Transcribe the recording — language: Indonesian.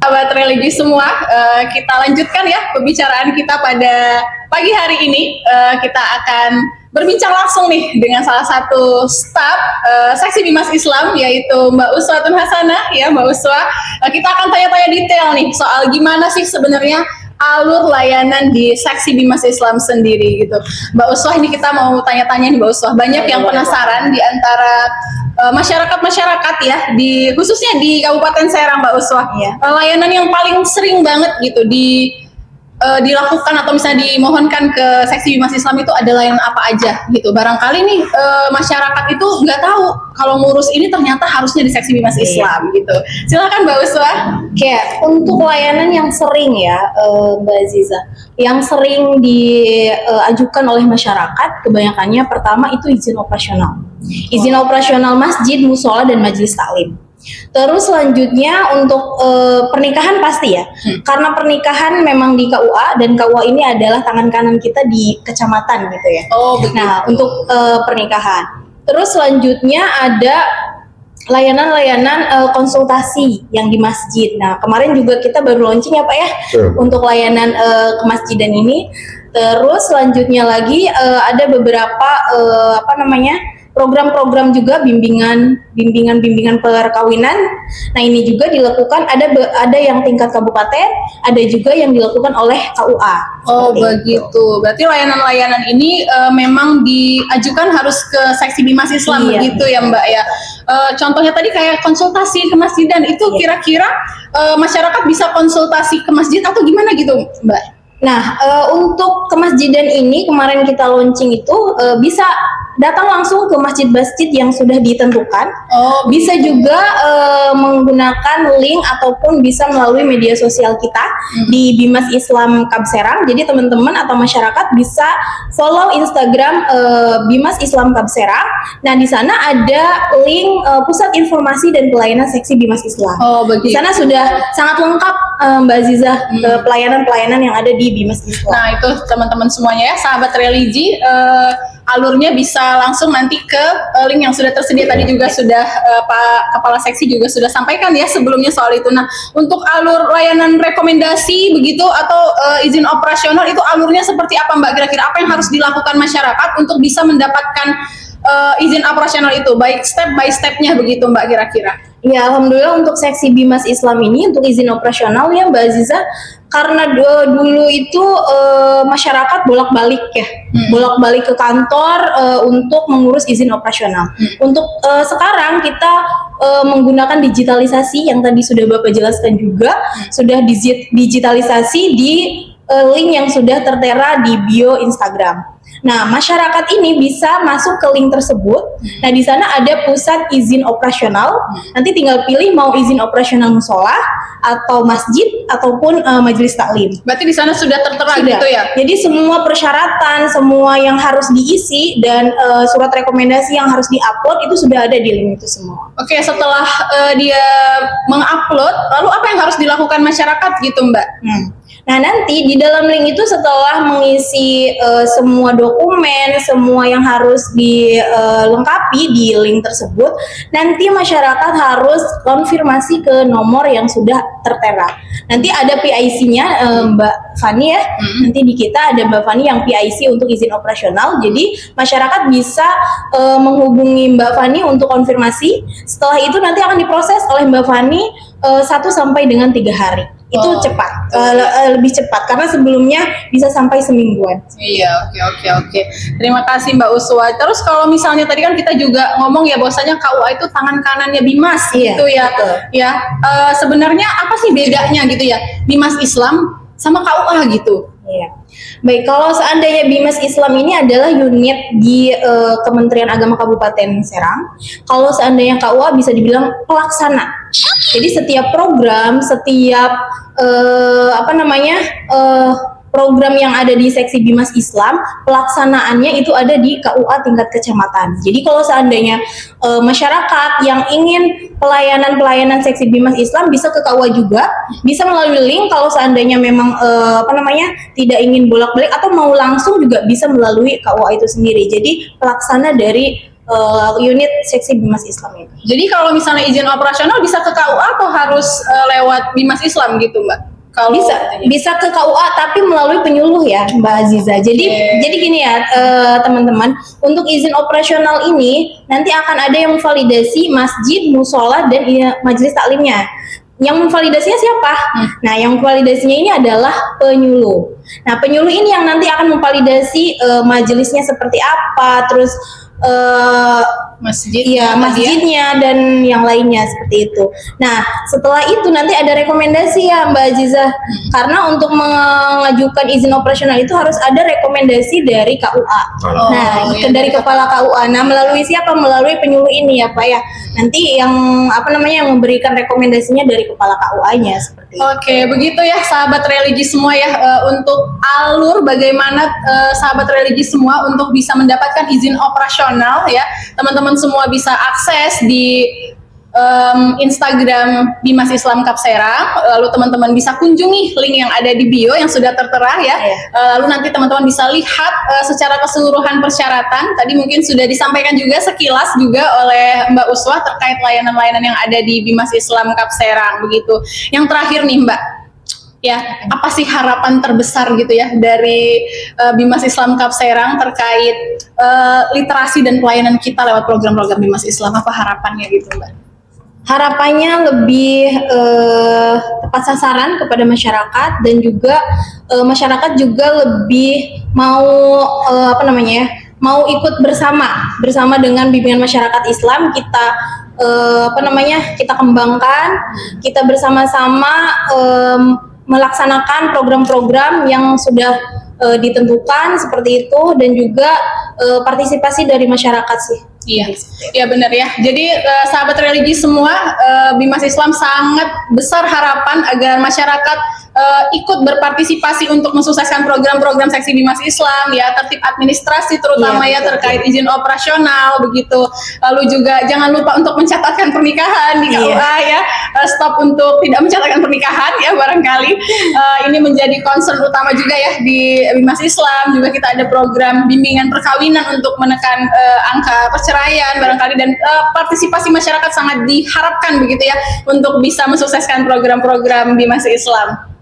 Sahabat religi semua, kita lanjutkan ya pembicaraan kita pada pagi hari ini. Kita akan berbincang langsung nih dengan salah satu staf seksi Bimas Islam, yaitu Mbak Uswatun Hasanah. Ya Mbak Uswa, kita akan tanya-tanya detail nih soal gimana sih sebenarnya alur layanan di seksi Bimas Islam sendiri gitu. Mbak Uswah, ini kita mau tanya-tanya nih Mbak Uswah. Banyak yang penasaran di antara masyarakat ya, khususnya di Kabupaten Serang Mbak Uswah. Layanan yang paling sering banget gitu dilakukan atau misalnya dimohonkan ke seksi Bimas Islam itu ada layanan apa aja gitu. Barangkali nih masyarakat itu nggak tahu kalau ngurus ini ternyata harusnya di seksi Bimas Islam gitu. Silakan Mbak Uswa. Oke, untuk layanan yang sering ya Mbak Aziza, yang sering diajukan oleh masyarakat kebanyakannya pertama itu izin operasional. Izin operasional masjid, musola, dan majelis taklim. Terus selanjutnya untuk pernikahan pasti ya, karena pernikahan memang di KUA dan KUA ini adalah tangan kanan kita di kecamatan gitu ya. Oh, begitu. Nah untuk pernikahan. Terus selanjutnya ada layanan-layanan konsultasi yang di masjid. Nah kemarin juga kita baru launching ya Pak ya, untuk layanan kemasjidan ini. Terus selanjutnya lagi ada beberapa program-program juga bimbingan perkawinan. Nah ini juga dilakukan ada yang tingkat kabupaten, ada juga yang dilakukan oleh KUA. Oh begitu. Berarti layanan-layanan ini memang diajukan harus ke seksi Bimas Islam. Iya, begitu ya Mbak ya. Contohnya tadi kayak konsultasi ke masjidan itu kira-kira masyarakat bisa konsultasi ke masjid atau gimana gitu Mbak? Nah, untuk kemasjidan ini kemarin kita launching itu bisa datang langsung ke masjid-masjid yang sudah ditentukan. Oh, bisa juga menggunakan link ataupun bisa melalui media sosial kita di Bimas Islam Kab Serang. Jadi teman-teman atau masyarakat bisa follow Instagram Bimas Islam Kab Serang. Nah, di sana ada link pusat informasi dan pelayanan seksi Bimas Islam. Oh, begitu. Di sana sudah sangat lengkap Mbak Aziza pelayanan-pelayanan yang ada di Bimas Islam. Nah itu teman-teman semuanya ya, sahabat religi, alurnya bisa langsung nanti ke link yang sudah tersedia. Tadi juga sudah Pak Kepala Seksi juga sudah sampaikan ya sebelumnya soal itu. Nah untuk alur layanan rekomendasi begitu atau izin operasional itu alurnya seperti apa Mbak? Kira-kira apa yang harus dilakukan masyarakat untuk bisa mendapatkan izin operasional itu, baik step by stepnya begitu Mbak kira-kira? Ya alhamdulillah untuk seksi Bimas Islam ini untuk izin operasional ya Mbak Aziza, karena dulu itu masyarakat bolak-balik ya, bolak-balik ke kantor untuk mengurus izin operasional. Untuk sekarang kita menggunakan digitalisasi yang tadi sudah Bapak jelaskan juga, sudah digitalisasi di link yang sudah tertera di bio Instagram. Nah, masyarakat ini bisa masuk ke link tersebut. Nah, di sana ada pusat izin operasional. Nanti tinggal pilih mau izin operasional musola atau masjid ataupun majelis taklim. Berarti di sana sudah tertera gitu ya? Jadi semua persyaratan, semua yang harus diisi dan surat rekomendasi yang harus diupload itu sudah ada di link itu semua. Oke, setelah dia mengupload, lalu apa yang harus dilakukan masyarakat gitu Mbak? Nah nanti di dalam link itu setelah mengisi semua dokumen, semua yang harus dilengkapi di link tersebut, nanti masyarakat harus konfirmasi ke nomor yang sudah tertera. Nanti ada PIC-nya Mbak Fani ya, nanti di kita ada Mbak Fani yang PIC untuk izin operasional. Jadi masyarakat bisa menghubungi Mbak Fani untuk konfirmasi. Setelah itu nanti akan diproses oleh Mbak Fani 1 sampai dengan 3 hari. Itu cepat, lebih cepat karena sebelumnya bisa sampai semingguan. Iya, oke. Terima kasih Mbak Uswa. Terus kalau misalnya tadi kan kita juga ngomong ya bahwasanya KUA itu tangan kanannya Bimas gitu ya. Betul. Ya, sebenarnya apa sih bedanya gitu ya Bimas Islam sama KUA gitu? Iya. Baik, kalau seandainya Bimas Islam ini adalah unit di Kementerian Agama Kabupaten Serang, kalau seandainya KUA bisa dibilang pelaksana. Jadi setiap program, setiap program yang ada di seksi Bimas Islam, pelaksanaannya itu ada di KUA tingkat kecamatan. Jadi kalau seandainya masyarakat yang ingin pelayanan seksi Bimas Islam bisa ke KUA juga, bisa melalui link. Kalau seandainya memang tidak ingin bolak-balik atau mau langsung juga bisa melalui KUA itu sendiri. Jadi pelaksana dari unit seksi Bimas Islam ini. Jadi kalau misalnya izin operasional bisa ke KUA atau harus lewat Bimas Islam gitu, Mbak? Kalau bisa ke KUA tapi melalui penyuluh ya, Mbak Aziza. Jadi gini ya, teman-teman, untuk izin operasional ini nanti akan ada yang validasi masjid, musola, dan majelis taklimnya. Yang memvalidasinya siapa? Nah, yang validasinya ini adalah penyuluh. Nah, penyuluh ini yang nanti akan memvalidasi majelisnya seperti apa, terus masjidnya dan yang lainnya seperti itu. Nah, setelah itu nanti ada rekomendasi ya Mbak Aziza. Karena untuk mengajukan izin operasional itu harus ada rekomendasi dari KUA. Dari kepala KUA. Nah, melalui siapa? Melalui penyuluh ini ya Pak ya. Nanti yang yang memberikan rekomendasinya dari kepala KUA-nya seperti itu. Oke, begitu ya sahabat religi semua ya, untuk alur bagaimana sahabat religi semua untuk bisa mendapatkan izin operasional ya. Teman-teman semua bisa akses di Instagram Bimas Islam Kap Serang. Lalu teman-teman bisa kunjungi link yang ada di bio yang sudah tertera ya. Lalu nanti teman-teman bisa lihat secara keseluruhan persyaratan. Tadi mungkin sudah disampaikan juga sekilas juga oleh Mbak Uswah terkait layanan-layanan yang ada di Bimas Islam Kap Serang begitu. Yang terakhir nih Mbak, ya, apa sih harapan terbesar gitu ya dari Bimas Islam Kap Serang terkait literasi dan pelayanan kita lewat program-program Bimas Islam? Apa harapannya gitu Mbak? Harapannya lebih tepat sasaran kepada masyarakat dan juga masyarakat juga lebih mau mau ikut bersama dengan bimbingan masyarakat Islam. Kita kita kembangkan, kita bersama-sama melaksanakan program-program yang sudah ditentukan seperti itu, dan juga partisipasi dari masyarakat sih. Iya benar ya. Jadi sahabat religi semua, Bimas Islam sangat besar harapan agar masyarakat ikut berpartisipasi untuk mensukseskan program-program seksi Bimas Islam ya, tertib administrasi terutama terkait izin operasional begitu. Lalu juga jangan lupa untuk mencatatkan pernikahan di KUA ya. Stop untuk tidak mencatatkan pernikahan ya barangkali. Ini menjadi concern utama juga ya di Bimas Islam. Juga kita ada program bimbingan perkawinan untuk menekan angka perceraian barangkali, dan partisipasi masyarakat sangat diharapkan begitu ya untuk bisa mensukseskan program-program Bimas Islam.